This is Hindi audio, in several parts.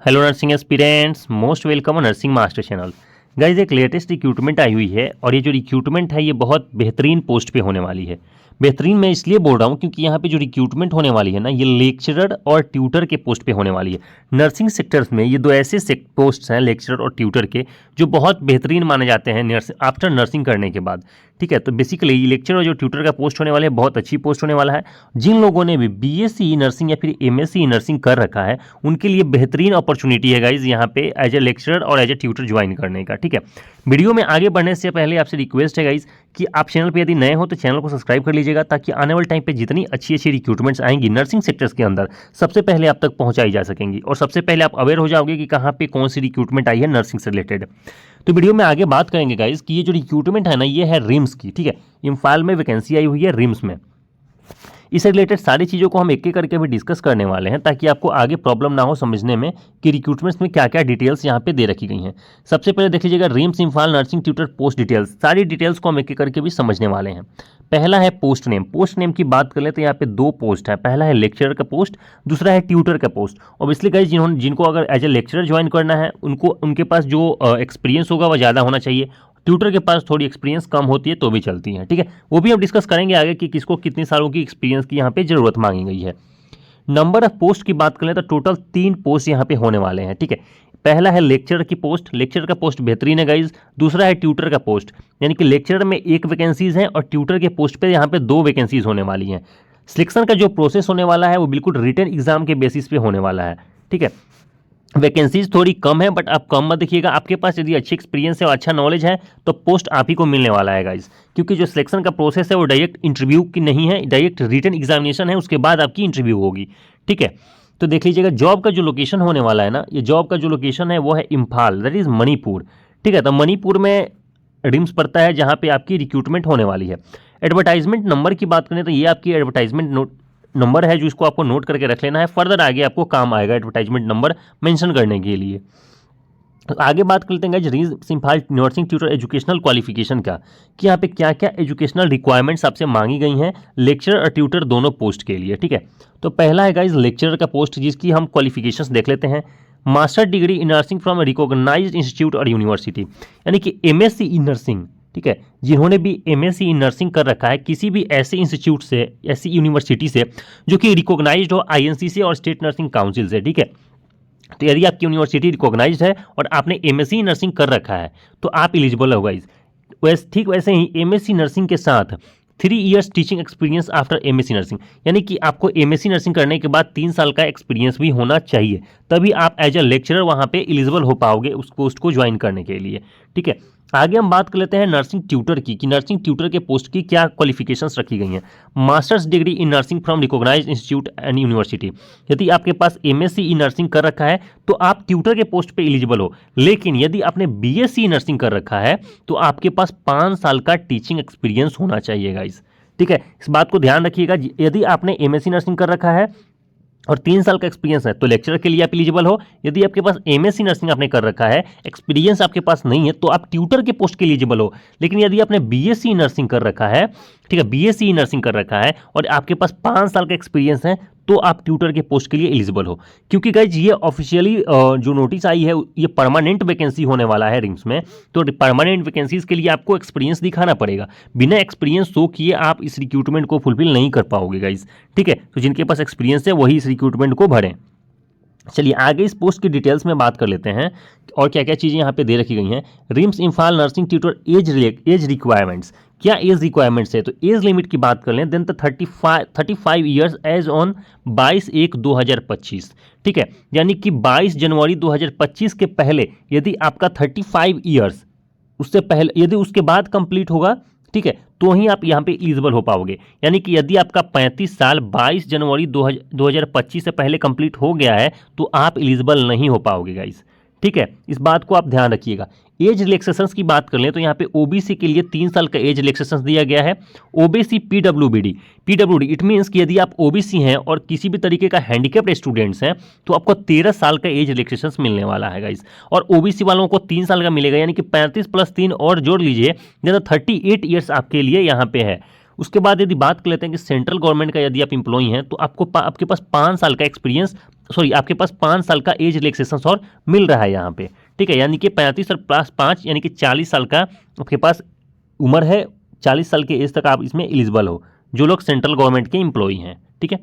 Hello nursing aspirants, most welcome nursing master channel. Guys एक लेटेस्ट रिक्रूटमेंट आई हुई है और ये जो रिक्रूटमेंट है ये बहुत बेहतरीन पोस्ट पे होने वाली है। बेहतरीन मैं इसलिए बोल रहा हूँ क्योंकि यहाँ पे जो रिक्रूटमेंट होने वाली है ना, ये लेक्चरर और ट्यूटर के पोस्ट पे होने वाली है। नर्सिंग सेक्टर्स में ये दो ऐसे पोस्ट हैं लेक्चरर और ट्यूटर के जो बहुत बेहतरीन माने जाते हैं आफ्टर नर्सिंग करने के बाद। ठीक है, तो बेसिकली ये लेक्चर और जो ट्यूटर का पोस्ट होने वाला है बहुत अच्छी पोस्ट होने वाला है। जिन लोगों ने भी बीएससी नर्सिंग या फिर एमएससी नर्सिंग कर रखा है उनके लिए बेहतरीन अपॉर्चुनिटी है गाइज यहाँ पे एज ए लेक्चरर और एज ए ट्यूटर ज्वाइन करने का। ठीक है, वीडियो में आगे बढ़ने से पहले आपसे रिक्वेस्ट है गाइज कि आप चैनल पे यदि नए हो तो चैनल को सब्सक्राइब कर लीजिएगा ताकि आने वाले टाइम पे जितनी अच्छी अच्छी रिक्रूटमेंट्स आएंगी नर्सिंग सेक्टर्स के अंदर सबसे पहले आप तक पहुंचाई जा सकेंगी और सबसे पहले आप अवेयर हो जाओगे कि कहाँ पे कौन सी रिक्रूटमेंट आई है नर्सिंग से रिलेटेड। तो वीडियो में आगे बात करेंगे गाइज कि ये जो रिक्रूटमेंट है ना ये है रिम्स की। ठीक है, इम्फाल में वैकेंसी आई हुई है रिम्स में। इससे रिलेटेड सारी चीज़ों को हम एक एक करके भी डिस्कस करने वाले हैं ताकि आपको आगे प्रॉब्लम ना हो समझने में कि रिक्रूटमेंट्स में क्या क्या डिटेल्स यहाँ पे दे रखी गई हैं। सबसे पहले देख लीजिएगा RIMS Imphal nursing tutor post details, सारी डिटेल्स को हम एक एक करके भी समझने वाले हैं। पहला है पोस्ट नेम। पोस्ट नेम की बात कर ले तो यहाँ पे दो पोस्ट है, पहला है लेक्चरर का पोस्ट, दूसरा है ट्यूटर का पोस्ट। ऑब्वियसली गाइस जिनको अगर एज ए लेक्चरर ज्वाइन करना है उनके पास जो एक्सपीरियंस होगा वह ज़्यादा होना चाहिए। ट्यूटर के पास थोड़ी एक्सपीरियंस कम होती है तो भी चलती है। ठीक है, वो भी हम डिस्कस करेंगे आगे कि किसको कितने सालों की एक्सपीरियंस की यहाँ पे जरूरत मांगी गई है। नंबर ऑफ पोस्ट की बात करें तो टोटल 3 पोस्ट यहाँ पे होने वाले हैं। ठीक है, पहला है लेक्चरर की पोस्ट, लेक्चरर का पोस्ट बेहतरीन है गाइज। दूसरा है ट्यूटर का पोस्ट, यानी कि लेक्चरर में 1 वैकेंसीज है और ट्यूटर के पोस्ट पे यहाँ पे 2 वैकेंसीज होने वाली हैं। सिलेक्शन का जो प्रोसेस होने वाला है वो बिल्कुल रिटन एग्जाम के बेसिस पे होने वाला है। ठीक है, वैकेंसीज थोड़ी कम है बट आप कम मत देखिएगा, आपके पास यदि अच्छी एक्सपीरियंस है और अच्छा नॉलेज है तो पोस्ट आप ही को मिलने वाला है गाइज। क्योंकि जो सिलेक्शन का प्रोसेस है वो डायरेक्ट इंटरव्यू की नहीं है, डायरेक्ट रिटन एग्जामिनेशन है, उसके बाद आपकी इंटरव्यू होगी। ठीक है, तो देख लीजिएगा जॉब का जो लोकेशन होने वाला है ना, ये जॉब का जो लोकेशन है वो है इम्फाल, दैट इज़ मणिपुर। ठीक है, तो मणिपुर में रिम्स पड़ता है जहाँ पे आपकी रिक्रूटमेंट होने वाली है। एडवर्टाइजमेंट नंबर की बात करें तो ये आपकी एडवर्टाइजमेंट नंबर है जो इसको आपको नोट करके रख लेना है, फर्दर आगे आपको काम आएगा एडवर्टाइजमेंट नंबर मेंशन करने के लिए। आगे बात करते हैं RIMS Imphal nursing tutor educational qualification का कि यहाँ पे क्या क्या एजुकेशनल रिक्वायरमेंट्स आपसे मांगी गई हैं लेक्चरर और ट्यूटर दोनों पोस्ट के लिए। ठीक है, तो पहला है गाइज लेक्चरर का पोस्ट जिसकी हम क्वालिफिकेशंस देख लेते हैं। Master degree in nursing from recognised institute और यूनिवर्सिटी, यानी कि एमएससी इन नर्सिंग। ठीक है, जिन्होंने भी एमएससी इन नर्सिंग कर रखा है किसी भी ऐसे इंस्टीट्यूट से, ऐसी यूनिवर्सिटी से जो कि रिकॉग्नाइज्ड हो आईएनसी से और स्टेट नर्सिंग काउंसिल से। ठीक है, तो यदि आपकी यूनिवर्सिटी रिकॉग्नाइज्ड है और आपने एमएससी नर्सिंग कर रखा है तो आप एलिजिबल हो गाइस। ठीक वैसे ही एमएससी नर्सिंग के साथ 3 years teaching experience after MSc nursing, यानी कि आपको एमएससी नर्सिंग करने के बाद 3 साल का एक्सपीरियंस भी होना चाहिए, तभी आप एज ए लेक्चरर वहाँ पे एलिजिबल हो पाओगे उस पोस्ट को ज्वाइन करने के लिए। ठीक है, आगे हम बात कर लेते हैं नर्सिंग ट्यूटर की कि नर्सिंग ट्यूटर के पोस्ट की क्या क्वालिफिकेशंस रखी गई हैं। Masters degree in nursing from recognised institute and university, यदि आपके पास एमएससी इन नर्सिंग कर रखा है तो आप ट्यूटर के पोस्ट पे एलिजिबल हो। लेकिन यदि आपने बीएससी नर्सिंग कर रखा है तो आपके पास 5 साल का टीचिंग एक्सपीरियंस होना चाहिए गाइस। ठीक है, इस बात को ध्यान रखिएगा, यदि आपने एमएससी नर्सिंग कर रखा है और 3 साल का एक्सपीरियंस है तो लेक्चरर के लिए आप एलिजिबल हो। यदि आपके पास एमएससी नर्सिंग आपने कर रखा है, एक्सपीरियंस आपके पास नहीं है तो आप ट्यूटर के पोस्ट के लिए एलिजिबल हो। लेकिन यदि आपने बीएससी नर्सिंग कर रखा है, ठीक है, बीएससी नर्सिंग कर रखा है और आपके पास 5 साल का एक्सपीरियंस है तो आप ट्यूटर के पोस्ट के लिए एलिजिबल हो। क्योंकि गाइज ये ऑफिशियली जो नोटिस आई है ये परमानेंट वैकेंसी होने वाला है रिम्स में, तो परमानेंट वैकेंसीज के लिए आपको एक्सपीरियंस दिखाना पड़ेगा। बिना एक्सपीरियंस शो किए आप इस रिक्रूटमेंट को फुलफिल नहीं कर पाओगे गाइज। ठीक है, तो जिनके पास एक्सपीरियंस है वही इस रिक्रूटमेंट को भरें। चलिए आगे इस पोस्ट की डिटेल्स में बात कर लेते हैं और क्या क्या चीज़ें यहाँ पे दे रखी गई हैं। RIMS Imphal nursing tutor age requirements, क्या एज रिक्वायरमेंट्स है तो एज लिमिट की बात कर लें देन तो 35 ईयर्स एज ऑन 22/1/2025। ठीक है, यानी कि 22 जनवरी 2025 के पहले यदि आपका 35 ईयर्स उससे पहले यदि उसके बाद कंप्लीट होगा, ठीक है, तो ही आप यहाँ पे एलिजिबल हो पाओगे। यानी कि यदि आपका 35 साल 22 जनवरी 2025 से पहले कंप्लीट हो गया है तो आप एलिजिबल नहीं हो पाओगे गाइस। ठीक है, इस बात को आप ध्यान रखिएगा। एज रिलैक्सेशंस की बात कर लें तो यहाँ पे ओबीसी के लिए 3 साल का एज रिलैक्सेशंस दिया गया है। ओबीसी पीडब्ल्यूडी इट मीन्स कि यदि आप ओबीसी हैं और किसी भी तरीके का हैंडीकैप्ड स्टूडेंट्स हैं तो आपको 13 साल का एज रिलैक्सेशंस मिलने वाला है गाइस। और ओबीसी वालों को 3 साल का मिलेगा, यानी कि 35 + 3 और जोड़ लीजिए जैसे 38 ईयर्स आपके लिए यहाँ पे है। उसके बाद यदि बात कर लेते हैं कि सेंट्रल गवर्नमेंट का यदि आप इंप्लॉई हैं तो आपके पास 5 साल का एक्सपीरियंस सॉरी आपके पास 5 साल का एज रिलैक्सेशन और मिल रहा है यहाँ पे, ठीक है। यानी कि 35 और प्लस 5 यानी कि 40 साल का आपके पास उम्र है, 40 साल के एज तक आप इसमें एलिजिबल हो, जो लोग सेंट्रल गवर्नमेंट के एम्प्लॉई हैं, ठीक है।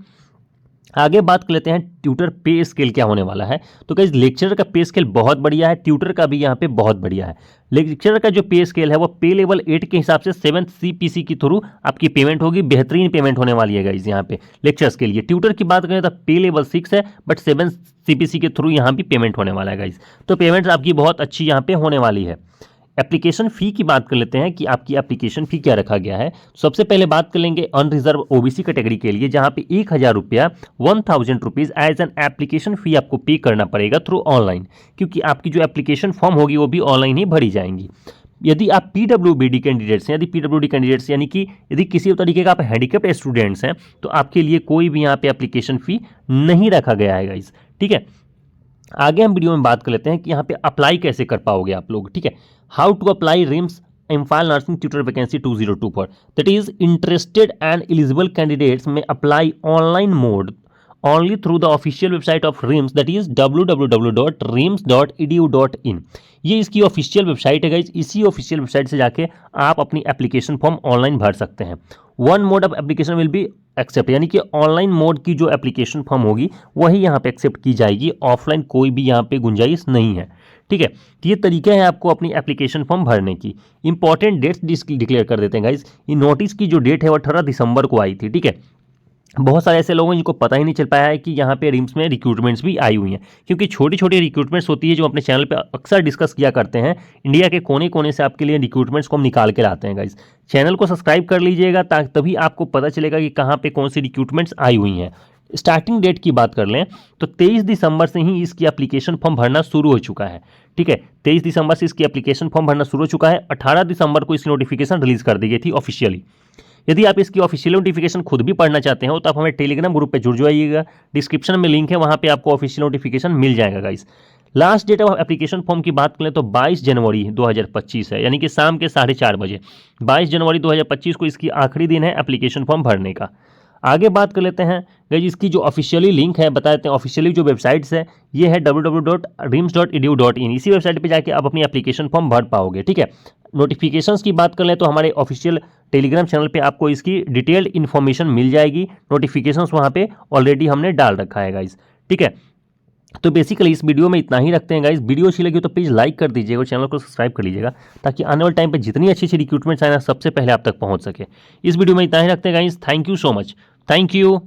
आगे बात कर लेते हैं ट्यूटर पे स्केल क्या होने वाला है। तो गाइस लेक्चरर का पे स्केल बहुत बढ़िया है, ट्यूटर का भी यहाँ पे बहुत बढ़िया है। लेक्चरर का जो पे स्केल है वो पे लेवल 8 के हिसाब से 7th CPC के थ्रू आपकी पेमेंट होगी, बेहतरीन पेमेंट होने वाली है गाइस यहाँ पे लेक्चर्स के लिए। ट्यूटर की बात करें तो पे लेवल 6 है, बट 7th CPC के थ्रू यहाँ भी पेमेंट होने वाला है गाइस। तो पेमेंट आपकी बहुत अच्छी यहाँ पे होने वाली है। एप्लीकेशन फ़ी की बात कर लेते हैं कि आपकी एप्लीकेशन फ़ी क्या रखा गया है। सबसे पहले बात कर लेंगे अनरिजर्व OBC कैटेगरी के लिए, जहां पे 1000 रुपया 1000 rupees as an application fee आपको पे करना पड़ेगा थ्रू ऑनलाइन, क्योंकि आपकी जो एप्लीकेशन फॉर्म होगी वो भी ऑनलाइन ही भरी जाएंगी। यदि आप PWBD कैंडिडेट्स हैं, यदि PWD कैंडिडेट्स यानी कि यदि किसी तरीके का आप हैंडीकैप्ड स्टूडेंट्स हैं, तो आपके लिए कोई भी यहाँ पे एप्लीकेशन फ़ी नहीं रखा गया है गाइस, ठीक है। आगे हम वीडियो में बात कर लेते हैं कि यहाँ पे अप्लाई कैसे कर पाओगे आप लोग, ठीक है। How to apply RIMS MPhil nursing tutor vacancy 2024, that is interested and eligible candidates में apply online mode only through the official website of RIMS, that is www.rims.edu.in। ये इसकी ऑफिशियल वेबसाइट है गाइज, इसी ऑफिशियल वेबसाइट से जाके आप अपनी एप्लीकेशन फॉर्म ऑनलाइन भर सकते हैं। One mode of application will be accept, यानी कि ऑनलाइन मोड की जो एप्लीकेशन फॉर्म होगी वही यहाँ पे एक्सेप्ट की जाएगी, ऑफलाइन कोई भी यहाँ पे गुंजाइश नहीं है, ठीक है। तो ये तरीका है आपको अपनी एप्लीकेशन फॉर्म भरने की। इंपॉर्टेंट डेट्स डिक्लेयर कर देते हैं गाइज। ये नोटिस की जो डेट है वो 18 दिसंबर को आई थी, ठीक है। बहुत सारे ऐसे लोग हैं जिनको पता ही नहीं चल पाया है कि यहाँ पे रिम्स में रिक्रूटमेंट्स भी आई हुई हैं, क्योंकि छोटी छोटी रिक्रूटमेंट्स होती है जो अपने चैनल पे अक्सर डिस्कस किया करते हैं। इंडिया के कोने कोने से आपके लिए रिक्रूटमेंट्स को हम निकाल के लाते हैं गाइस। चैनल को सब्सक्राइब कर लीजिएगा, तभी आपको पता चलेगा कि कहाँ पे कौन सी रिक्रूटमेंट्स आई हुई हैं। स्टार्टिंग डेट की बात कर लें तो 23 दिसंबर से ही इसकी एप्लीकेशन फॉर्म भरना शुरू हो चुका है, ठीक है। 23 दिसंबर से इसकी एप्लीकेशन फॉर्म भरना शुरू हो चुका है। 18 दिसंबर को इसकी नोटिफिकेशन रिलीज कर दी गई थी ऑफिशियली। यदि आप इसकी ऑफिशियल नोटिफिकेशन खुद भी पढ़ना चाहते हो तो आप हमें टेलीग्राम ग्रुप पे जुड़ जाइएगा, डिस्क्रिप्शन में लिंक है, वहाँ पे आपको ऑफिशियल नोटिफिकेशन मिल जाएगा guys. Last date of application form की बात करें तो 22 जनवरी 2025 है, यानी कि शाम के 4:30 बजे 22 जनवरी 2025 को इसकी आखिरी दिन है एप्लीकेशन फॉर्म भरने का। आगे बात कर लेते हैं गाइस, इसकी जो ऑफिशियली लिंक है बता देते हैं। ऑफिशियली जो वेबसाइट्स है ये है www.rims.edu.in। इसी वेबसाइट पे जाके आप अपनी एप्लीकेशन फॉर्म भर पाओगे, ठीक है। नोटिफिकेशंस की बात कर लें तो हमारे ऑफिशियल टेलीग्राम चैनल पे आपको इसकी डिटेल्ड इन्फॉर्मेशन मिल जाएगी। नोटिफिकेशंस वहाँ पे ऑलरेडी हमने डाल रखा है गाइस, ठीक है। तो बेसिकली इस वीडियो में इतना ही रखते हैं गाइस। वीडियो अच्छी लगी तो प्लीज़ लाइक कर दीजिएगा और चैनल को सब्सक्राइब कर लीजिएगा, ताकि आने वाले टाइम पे जितनी अच्छी अच्छी रिक्रूटमेंट्स आए ना सबसे पहले आप तक पहुंच सके। इस वीडियो में इतना ही रखते हैं guys. Thank you so much, thank you.